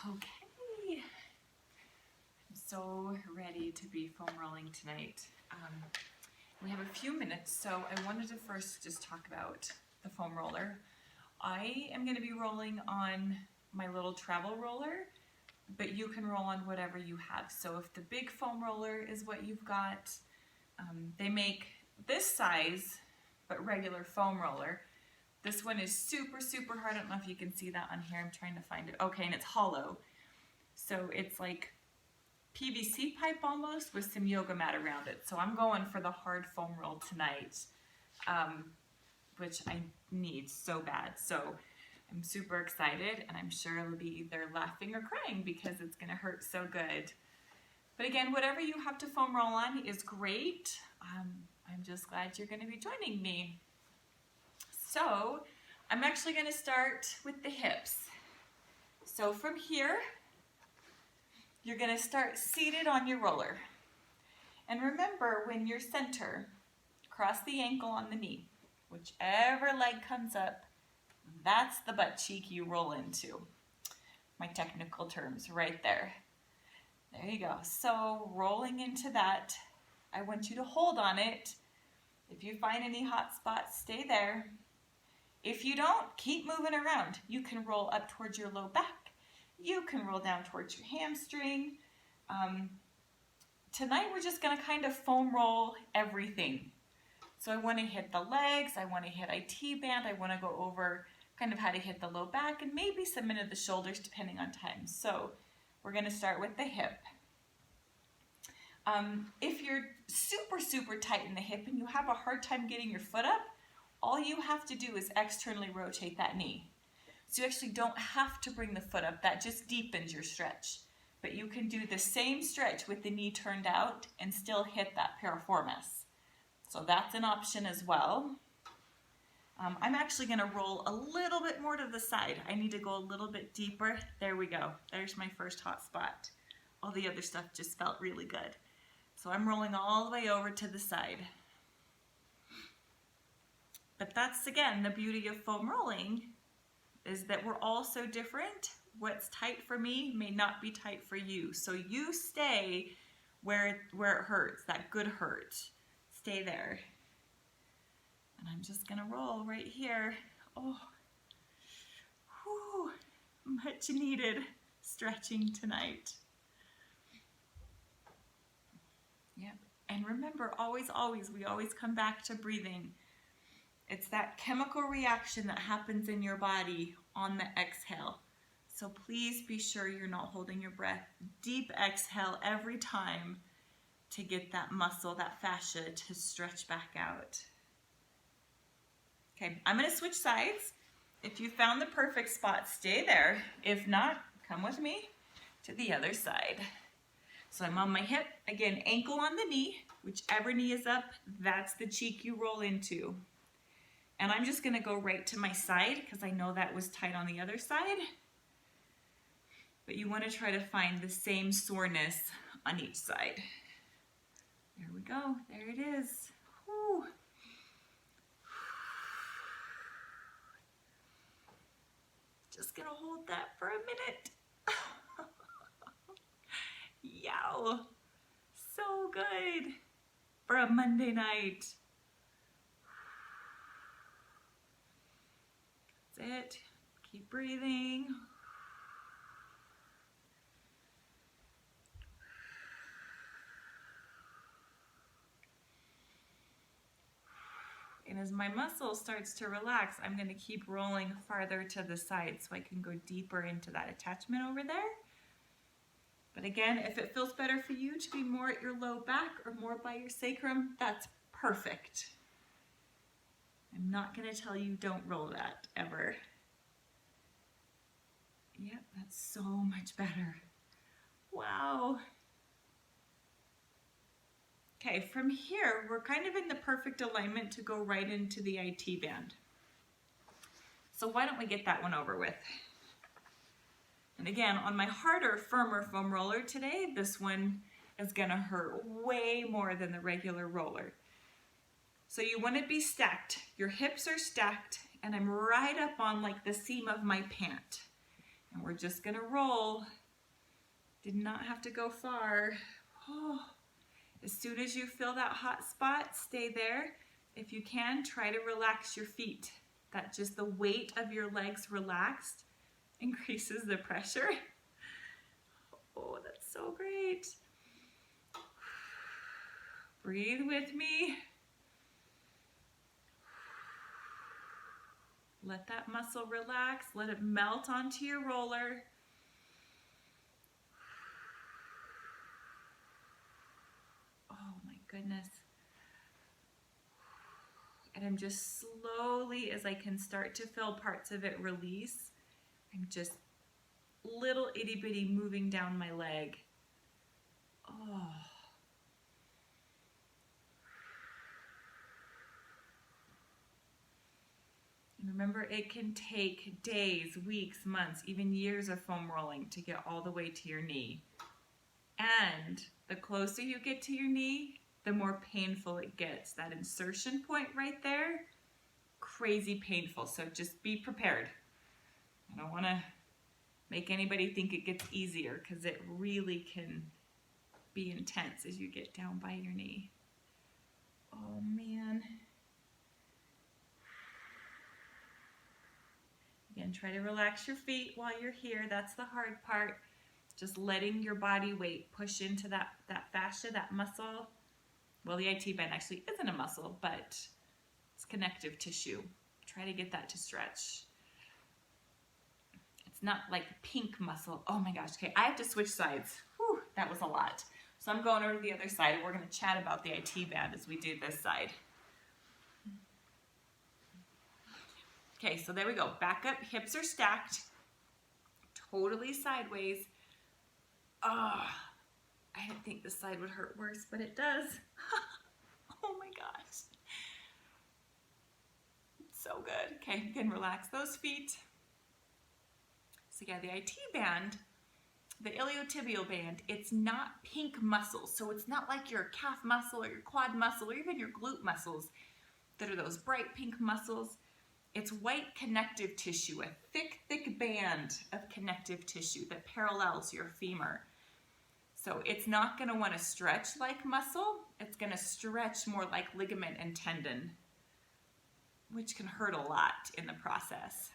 Okay, I'm so ready to be foam rolling tonight. We have a few minutes, so I wanted to first just talk about the foam roller. I am going to be rolling on my little travel roller, but you can roll on whatever you have. So if the big foam roller is what you've got, they make this size, but regular foam roller. This one is super, super hard. I don't know if you can see that on here. I'm trying to find it. Okay, and it's hollow. So it's like PVC pipe almost with some yoga mat around it. So I'm going for the hard foam roll tonight, which I need so bad. So I'm super excited, and I'm sure I'll be either laughing or crying because it's gonna hurt so good. But again, whatever you have to foam roll on is great. I'm just glad you're gonna be joining me. So I'm actually gonna start with the hips. So from here, you're gonna start seated on your roller. And remember, when you're center, cross the ankle on the knee. Whichever leg comes up, that's the butt cheek you roll into. My technical terms right there. There you go. So rolling into that, I want you to hold on it. If you find any hot spots, stay there. If you don't, keep moving around. You can roll up towards your low back. You can roll down towards your hamstring. Tonight we're just gonna kind of foam roll everything. So I wanna hit the legs, I wanna hit IT band, I wanna go over kind of how to hit the low back and maybe some into the shoulders depending on time. So we're gonna start with the hip. If you're super, super tight in the hip and you have a hard time getting your foot up, all you have to do is externally rotate that knee. So you actually don't have to bring the foot up. That just deepens your stretch. But you can do the same stretch with the knee turned out and still hit that piriformis. So that's an option as well. I'm actually going to roll a little bit more to the side. I need to go a little bit deeper. There we go. There's my first hot spot. All the other stuff just felt really good. So I'm rolling all the way over to the side. But that's, again, the beauty of foam rolling, is that we're all so different. What's tight for me may not be tight for you. So you stay where it hurts, that good hurt. Stay there. And I'm just gonna roll right here. Oh, whew, much needed stretching tonight. Yep, and remember, always, we always come back to breathing. It's that chemical reaction that happens in your body on the exhale. So please be sure you're not holding your breath. Deep exhale every time to get that muscle, that fascia to stretch back out. Okay, I'm gonna switch sides. If you found the perfect spot, stay there. If not, come with me to the other side. So I'm on my hip, again, ankle on the knee. Whichever knee is up, that's the cheek you roll into. And I'm just gonna go right to my side because I know that was tight on the other side. But you wanna try to find the same soreness on each side. There we go, there it is. Whew. Just gonna hold that for a minute. Yow, so good for a Monday night. That's it. Keep breathing. And as my muscle starts to relax, I'm going to keep rolling farther to the side so I can go deeper into that attachment over there. But again, if it feels better for you to be more at your low back or more by your sacrum, that's perfect. I'm not going to tell you don't roll that ever. Yep, that's so much better. Wow. Okay, from here, we're kind of in the perfect alignment to go right into the IT band. So why don't we get that one over with? And again, on my harder, firmer foam roller today, this one is gonna hurt way more than the regular roller. So you wanna be stacked. Your hips are stacked, and I'm right up on like the seam of my pant. And we're just gonna roll. Did not have to go far. Oh. As soon as you feel that hot spot, stay there. If you can, try to relax your feet. That just the weight of your legs relaxed increases the pressure. Oh, that's so great. Breathe with me. Let that muscle relax. Let it melt onto your roller. Oh my goodness. And I'm just slowly, as I can start to feel parts of it release, I'm just little itty bitty moving down my leg. Oh. And remember, it can take days, weeks, months, even years of foam rolling to get all the way to your knee. And the closer you get to your knee, the more painful it gets. That insertion point right there, crazy painful. So just be prepared. I don't want to make anybody think it gets easier, because it really can be intense as you get down by your knee. Oh man. Again, try to relax your feet while you're here. That's the hard part. Just letting your body weight push into that fascia, that muscle. Well, the IT band actually isn't a muscle, but it's connective tissue. Try to get that to stretch. It's not like pink muscle. Oh my gosh, okay, I have to switch sides. Whew, that was a lot. So I'm going over to the other side. We're gonna chat about the IT band as we do this side. Okay, so there we go. Back up, hips are stacked, totally sideways. Oh, I didn't think this side would hurt worse, but it does. Oh my gosh. It's so good. Okay, you can relax those feet. So yeah, the IT band, the iliotibial band, it's not pink muscles. So it's not like your calf muscle or your quad muscle or even your glute muscles that are those bright pink muscles. It's white connective tissue, a thick, thick band of connective tissue that parallels your femur. So it's not going to want to stretch like muscle. It's going to stretch more like ligament and tendon, which can hurt a lot in the process.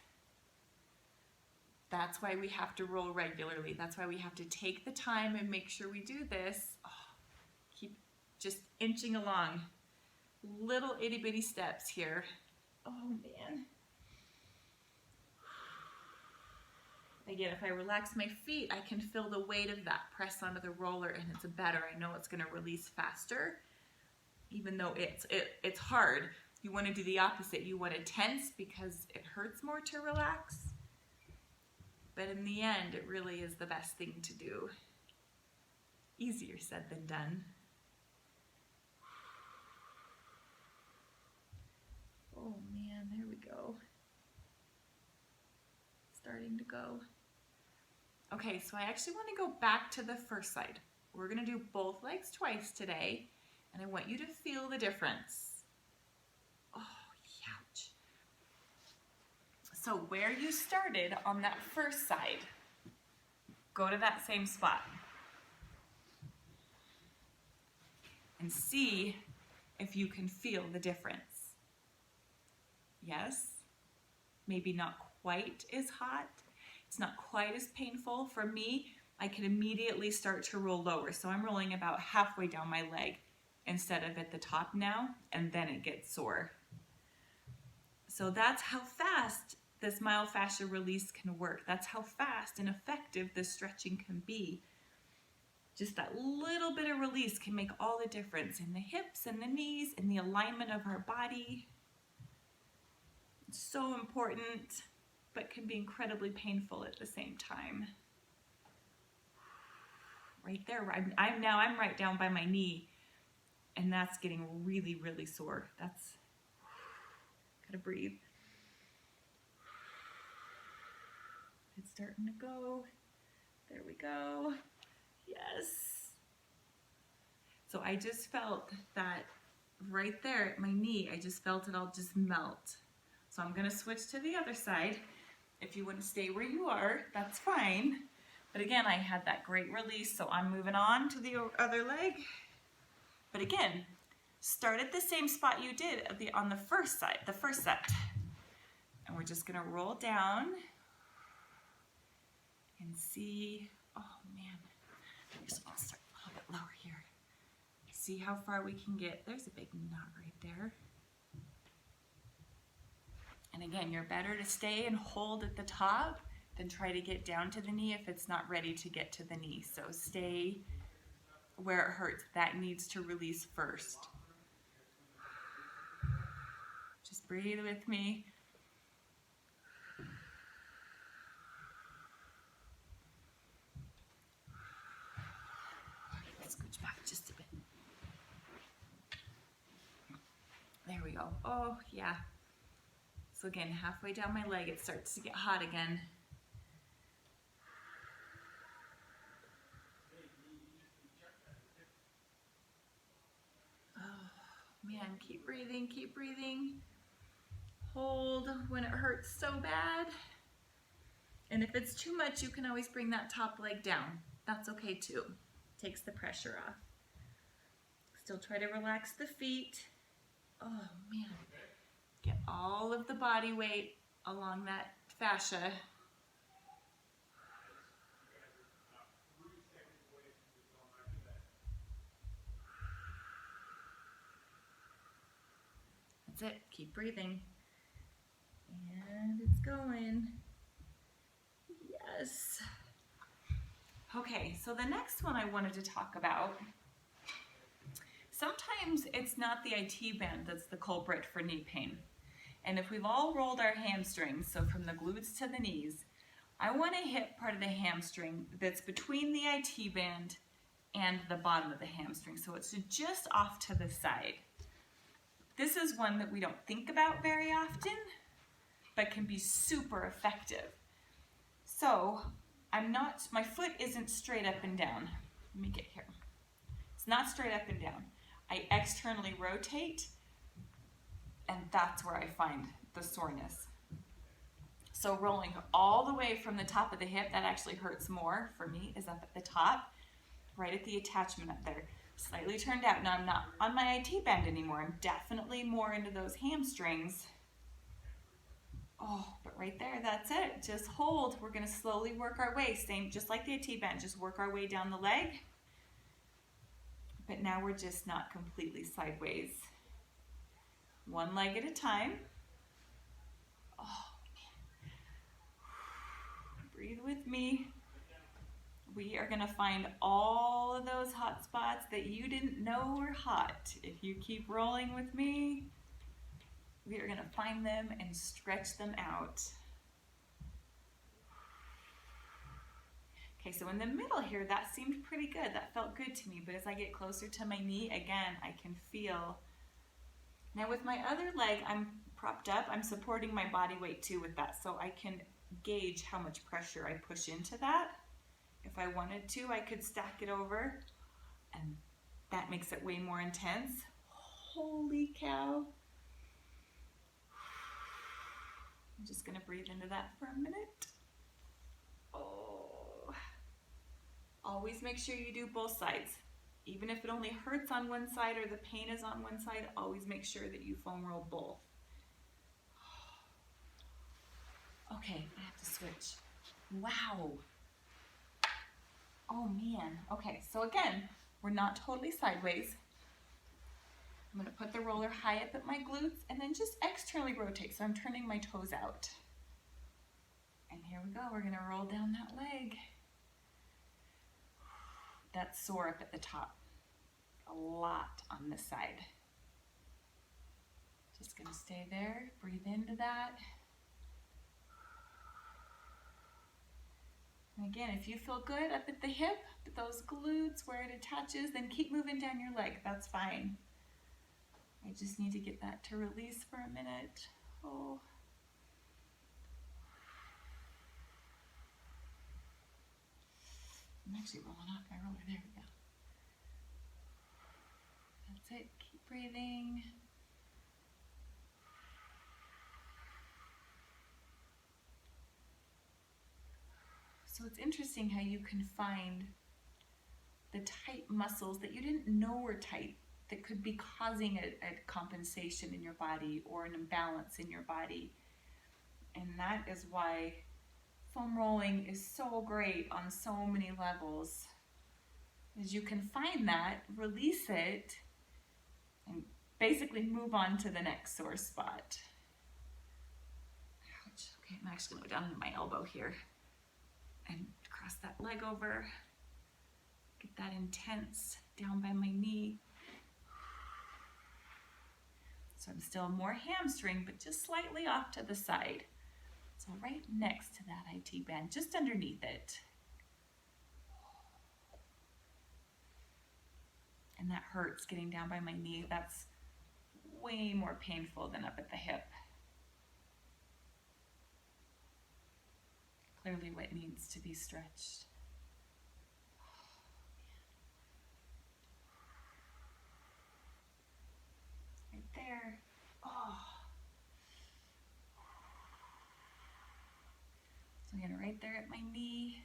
That's why we have to roll regularly. That's why we have to take the time and make sure we do this. Oh, keep just inching along. Little itty bitty steps here. Oh man. Again, if I relax my feet, I can feel the weight of that press onto the roller, and it's better. I know it's going to release faster, even though it's hard. You want to do the opposite. You want to tense because it hurts more to relax. But in the end, it really is the best thing to do. Easier said than done. Oh man, there we go. Starting to go. Okay, so I actually want to go back to the first side. We're going to do both legs twice today, and I want you to feel the difference. Oh, ouch. So where you started on that first side, go to that same spot and see if you can feel the difference. Yes? Maybe not quite as hot. It's not quite as painful. For me, I can immediately start to roll lower. So I'm rolling about halfway down my leg instead of at the top now, and then it gets sore. So that's how fast this myofascial release can work. That's how fast and effective this stretching can be. Just that little bit of release can make all the difference in the hips and the knees and the alignment of our body. It's so important, but can be incredibly painful at the same time. Right there, I'm right down by my knee, and that's getting really, really sore. That's, gotta breathe. It's starting to go. There we go. Yes. So I just felt that right there at my knee, I just felt it all just melt. So I'm gonna switch to the other side. If you want to stay where you are, that's fine. But again, I had that great release, so I'm moving on to the other leg. But again, start at the same spot you did on the first side, the first set. And we're just gonna roll down and see, oh man, I'll start a little bit lower here. See how far we can get. There's a big knot right there. And again, you're better to stay and hold at the top than try to get down to the knee if it's not ready to get to the knee. So stay where it hurts. That needs to release first. Just breathe with me. Scooch back just a bit. There we go. Oh, yeah. So again, halfway down my leg, it starts to get hot again. Oh, man, keep breathing, keep breathing. Hold when it hurts so bad. And if it's too much, you can always bring that top leg down. That's okay too. Takes the pressure off. Still try to relax the feet. Oh man. Get all of the body weight along that fascia. That's it. Keep breathing. And it's going. Yes. Okay, so the next one I wanted to talk about, sometimes it's not the IT band that's the culprit for knee pain. And if we've all rolled our hamstrings, so from the glutes to the knees, I want to hit part of the hamstring that's between the IT band and the bottom of the hamstring. So it's just off to the side. This is one that we don't think about very often, but can be super effective. So my foot isn't straight up and down. Let me get here. It's not straight up and down. I externally rotate, and that's where I find the soreness. So rolling all the way from the top of the hip, that actually hurts more for me, is up at the top, right at the attachment up there. Slightly turned out. Now I'm not on my IT band anymore. I'm definitely more into those hamstrings. Oh, but right there, that's it. Just hold. We're gonna slowly work our way, same, just like the IT band, just work our way down the leg. But now we're just not completely sideways. One leg at a time. Oh, man. Breathe with me. We are gonna find all of those hot spots that you didn't know were hot. If you keep rolling with me, we are gonna find them and stretch them out. Okay, so in the middle here, that seemed pretty good. That felt good to me, but as I get closer to my knee, again, I can feel. Now with my other leg, I'm propped up. I'm supporting my body weight too with that, so I can gauge how much pressure I push into that. If I wanted to, I could stack it over, and that makes it way more intense. Holy cow. I'm just gonna breathe into that for a minute. Oh. Always make sure you do both sides. Even if it only hurts on one side or the pain is on one side, always make sure that you foam roll both. Okay, I have to switch. Wow. Oh man. Okay, so again, we're not totally sideways. I'm gonna put the roller high up at my glutes and then just externally rotate. So I'm turning my toes out. And here we go, we're gonna roll down that leg. That's sore up at the top. A lot on this side. Just gonna stay there, breathe into that. And again, if you feel good up at the hip, those glutes where it attaches, then keep moving down your leg, that's fine. I just need to get that to release for a minute. Oh. I'm actually rolling off my roller, there we go. That's it, keep breathing. it's interesting how you can find the tight muscles that you didn't know were tight that could be causing a compensation in your body or an imbalance in your body. And that is why foam rolling is so great on so many levels. Is you can find that, release it, and basically move on to the next sore spot. Ouch. Okay, I'm actually going to go down to my elbow here and cross that leg over. Get that intense down by my knee. So I'm still more hamstring, but just slightly off to the side. So right next to that IT band, just underneath it. And that hurts getting down by my knee. That's way more painful than up at the hip. Clearly what needs to be stretched. Right there. Oh. So again, right there at my knee.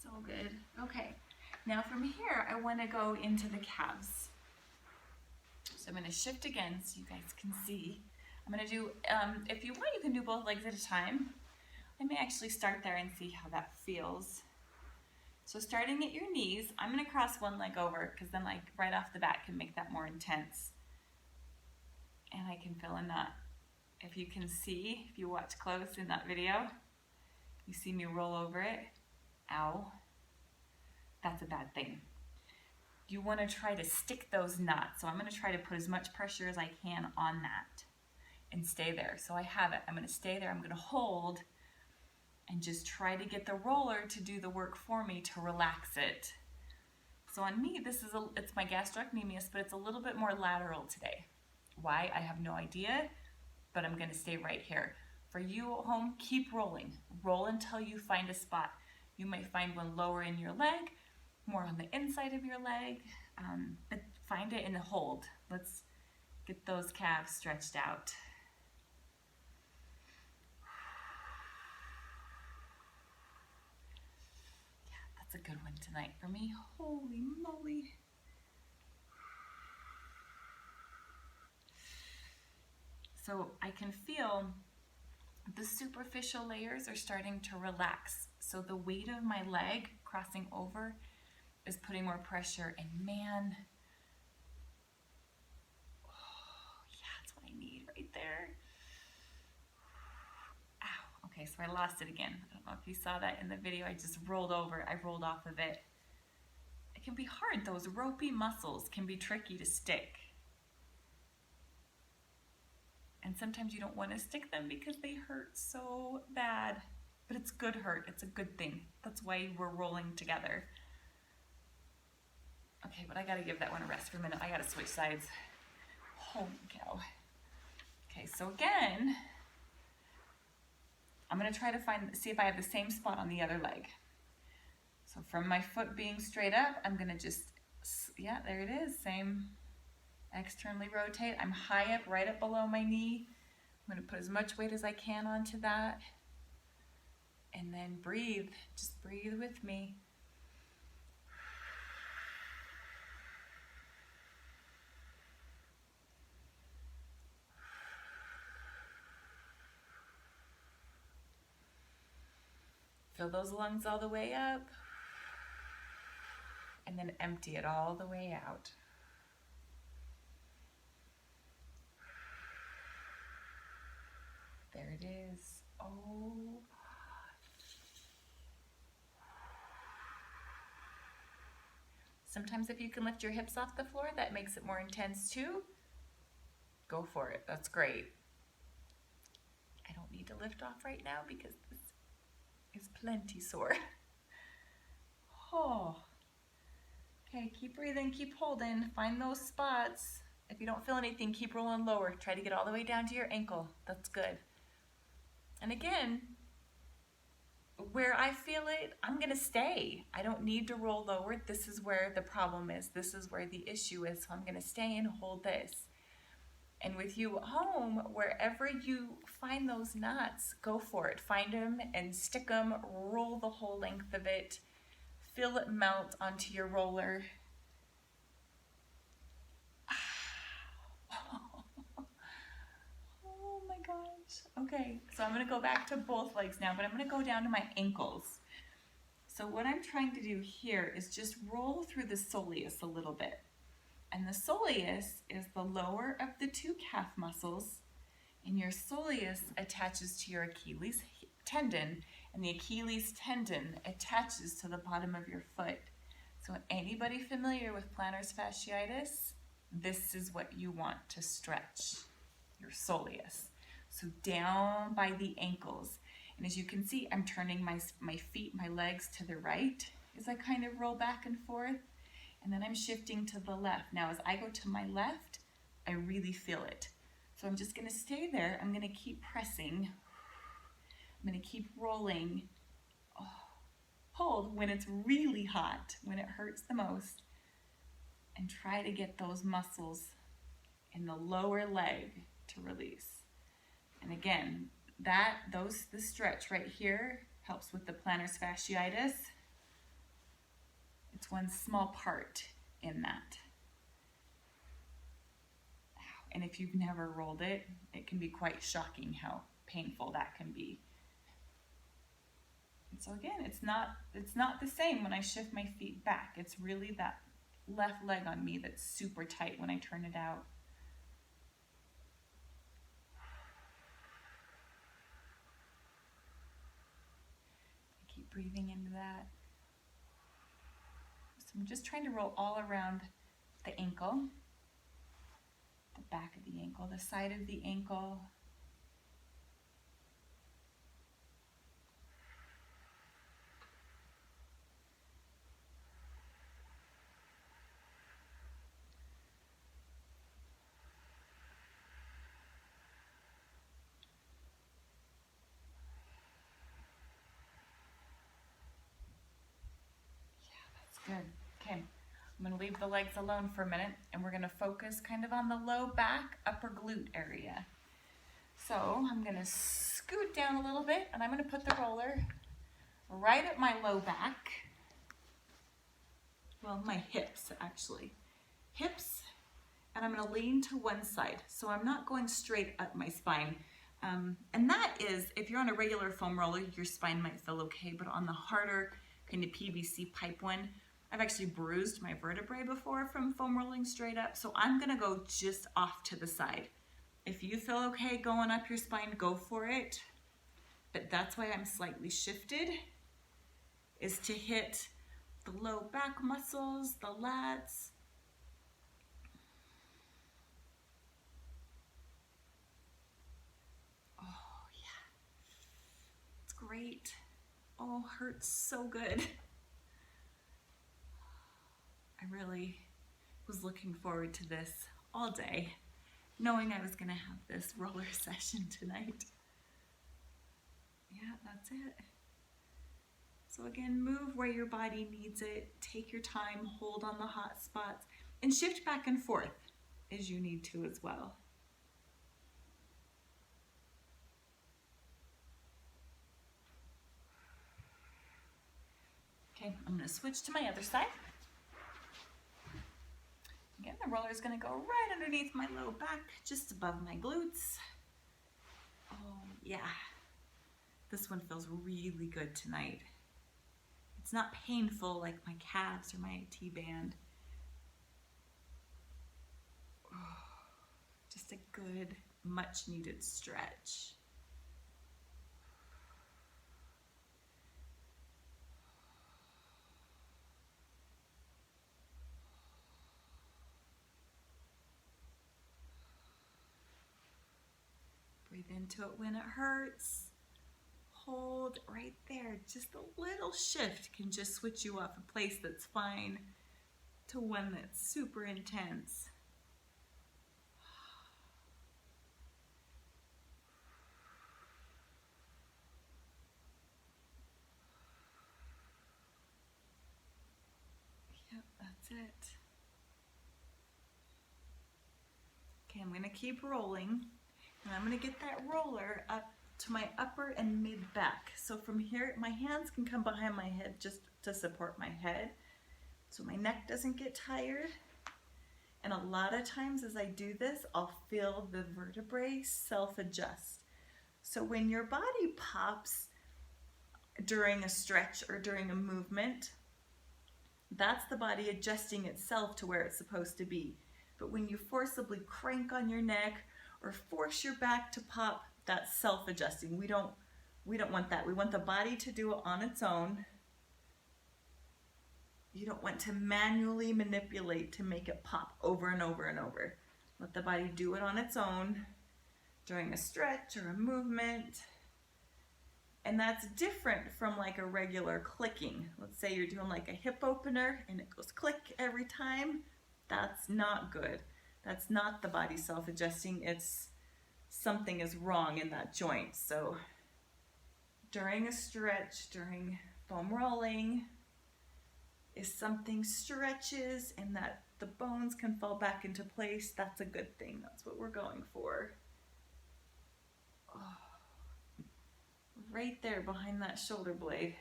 So good. Okay. Now from here, I want to go into the calves. So I'm going to shift again so you guys can see. I'm going to do, if you want, you can do both legs at a time. I may actually start there and see how that feels. So starting at your knees, I'm going to cross one leg over because then like right off the bat can make that more intense. And I can feel a knot. If you can see, if you watch close in that video, you see me roll over it. Ow. That's a bad thing. You want to try to stick those knots. So I'm going to try to put as much pressure as I can on that and stay there. So I have it. I'm going to stay there. I'm going to hold and just try to get the roller to do the work for me to relax it. So on me, it's my gastrocnemius, but it's a little bit more lateral today. Why? I have no idea, but I'm going to stay right here. For you at home, keep rolling. Roll until you find a spot. You might find one lower in your leg, more on the inside of your leg, but find it and hold. Let's get those calves stretched out. Yeah, that's a good one tonight for me. Holy moly. So I can feel the superficial layers are starting to relax. So the weight of my leg crossing over is putting more pressure, and man, oh, yeah, that's what I need right there. Ow, okay, so I lost it again. I don't know if you saw that in the video. I just rolled over, I rolled off of it. It can be hard, those ropey muscles can be tricky to stick. And sometimes you don't want to stick them because they hurt so bad. But it's good hurt, it's a good thing. That's why we're rolling together. Okay, but I gotta give that one a rest for a minute. I gotta switch sides. Holy cow. Okay, so again, I'm gonna try to see if I have the same spot on the other leg. So from my foot being straight up, I'm gonna just, yeah, there it is, same. Externally rotate. I'm high up, right up below my knee. I'm gonna put as much weight as I can onto that. And then breathe, just breathe with me. Fill those lungs all the way up. And then empty it all the way out. There it is. Oh. Sometimes if you can lift your hips off the floor, that makes it more intense too. Go for it. That's great. I don't need to lift off right now because this is plenty sore. Oh. Okay, keep breathing, keep holding. Find those spots. If you don't feel anything, keep rolling lower. Try to get all the way down to your ankle. That's good. And again, where I feel it, I'm gonna stay. I don't need to roll lower. This is where the problem is. This is where the issue is. So I'm gonna stay and hold this. And with you at home, wherever you find those knots, go for it. Find them and stick them, roll the whole length of it, feel it melt onto your roller. Oh my gosh. Okay, so I'm gonna go back to both legs now, but I'm gonna go down to my ankles. So what I'm trying to do here is just roll through the soleus a little bit. And the soleus is the lower of the two calf muscles, and your soleus attaches to your Achilles tendon, and the Achilles tendon attaches to the bottom of your foot. So anybody familiar with plantar fasciitis, this is what you want to stretch, your soleus. So down by the ankles. And as you can see, I'm turning my feet, my legs to the right as I kind of roll back and forth. And then I'm shifting to the left. Now, as I go to my left, I really feel it. So I'm just gonna stay there. I'm gonna keep pressing. I'm gonna keep rolling. Oh, hold when it's really hot, when it hurts the most. And try to get those muscles in the lower leg to release. And again, the stretch right here helps with the plantar fasciitis. It's one small part in that. And if you've never rolled it, it can be quite shocking how painful that can be. And so again, it's not the same when I shift my feet back. It's really that left leg on me that's super tight when I turn it out. Keep breathing into that. So I'm just trying to roll all around the ankle, the back of the ankle, the side of the ankle. Good. Okay, I'm going to leave the legs alone for a minute, and we're going to focus kind of on the low back, upper glute area. So I'm going to scoot down a little bit, and I'm going to put the roller right at my low back. Well, my hips, actually. Hips, and I'm going to lean to one side. So I'm not going straight up my spine. And that is, if you're on a regular foam roller, your spine might feel okay, but on the harder kind of PVC pipe one, I've actually bruised my vertebrae before from foam rolling straight up, so I'm gonna go just off to the side. If you feel okay going up your spine, go for it. But that's why I'm slightly shifted, is to hit the low back muscles, the lats. Oh yeah, it's great. Oh, hurts so good. I really was looking forward to this all day, knowing I was gonna have this roller session tonight. Yeah, that's it. So again, move where your body needs it, take your time, hold on the hot spots, and shift back and forth as you need to as well. Okay, I'm gonna switch to my other side. Again, the roller is going to go right underneath my low back, just above my glutes. Oh, yeah. This one feels really good tonight. It's not painful like my calves or my T-band. Oh, just a good, much-needed stretch. Breathe into it when it hurts. Hold right there. Just a little shift can just switch you off a place that's fine to one that's super intense. it. Okay, I'm gonna keep rolling, and I'm gonna get that roller up to my upper and mid back. So from here, my hands can come behind my head just to support my head, so my neck doesn't get tired. And a lot of times as I do this, I'll feel the vertebrae self-adjust. So when your body pops during a stretch or during a movement, that's the body adjusting itself to where it's supposed to be. But when you forcibly crank on your neck or force your back to pop, that's self-adjusting. We don't want that. We want the body to do it on its own. You don't want to manually manipulate to make it pop over and over and over. Let the body do it on its own during a stretch or a movement. And that's different from like a regular clicking. Let's say you're doing like a hip opener and it goes click every time. That's not good. That's not the body self-adjusting. It's something is wrong in that joint. So during a stretch, during foam rolling, if something stretches and that the bones can fall back into place, that's a good thing. That's what we're going for. Oh, right there behind that shoulder blade.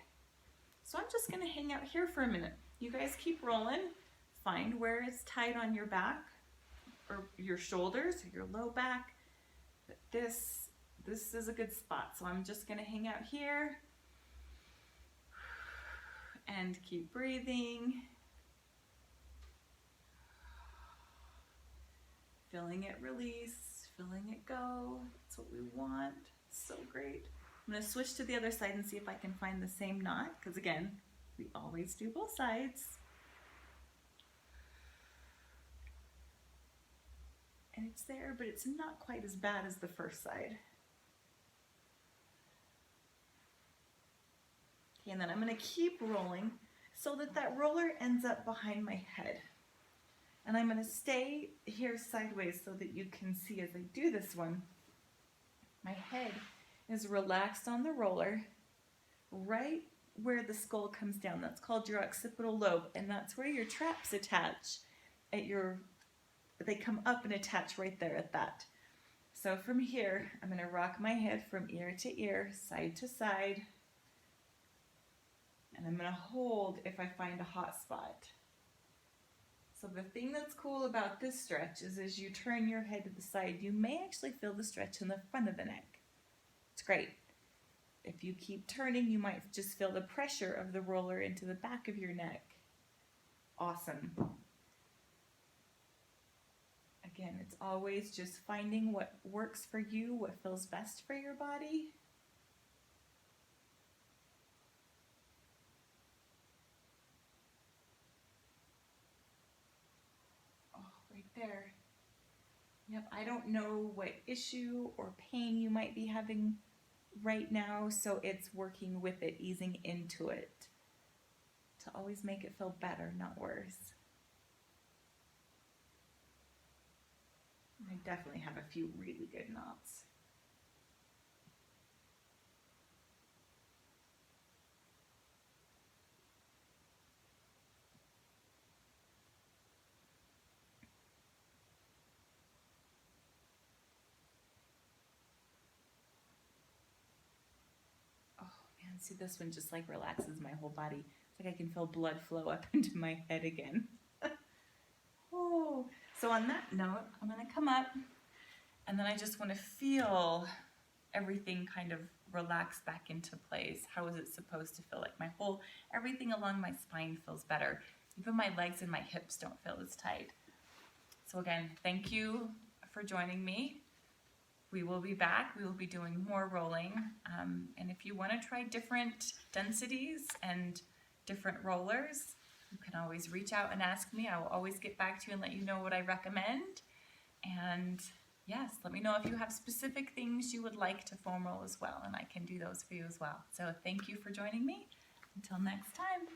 So I'm just gonna hang out here for a minute. You guys keep rolling. Find where it's tight on your back or your shoulders or your low back. But this is a good spot. So I'm just gonna hang out here and keep breathing. Feeling it release, feeling it go. That's what we want. So great. I'm gonna switch to the other side and see if I can find the same knot, because again, we always do both sides. And it's there, but it's not quite as bad as the first side. Okay, and then I'm gonna keep rolling so that that roller ends up behind my head. And I'm gonna stay here sideways so that you can see as I do this one. My head is relaxed on the roller, right where the skull comes down. That's called your occipital lobe, and that's where your traps attach at they come up and attach right there at that. So from here, I'm gonna rock my head from ear to ear, side to side, and I'm gonna hold if I find a hot spot. So the thing that's cool about this stretch is as you turn your head to the side, you may actually feel the stretch in the front of the neck. It's great. If you keep turning, you might just feel the pressure of the roller into the back of your neck. Awesome. Again, it's always just finding what works for you, what feels best for your body. Oh, right there. Yep, I don't know what issue or pain you might be having right now, so it's working with it, easing into it to always make it feel better, not worse. I definitely have a few really good knots. Oh man, see this one just like relaxes my whole body. It's like I can feel blood flow up into my head again. Oh, so on that note, I'm gonna come up and then I just wanna feel everything kind of relax back into place. How is it supposed to feel? Like everything along my spine feels better. Even my legs and my hips don't feel as tight. So again, thank you for joining me. We will be back. We will be doing more rolling. And if you wanna try different densities and different rollers, you can always reach out and ask me. I will always get back to you and let you know what I recommend. And yes, let me know if you have specific things you would like to foam roll as well, and I can do those for you as well. So thank you for joining me. Until next time.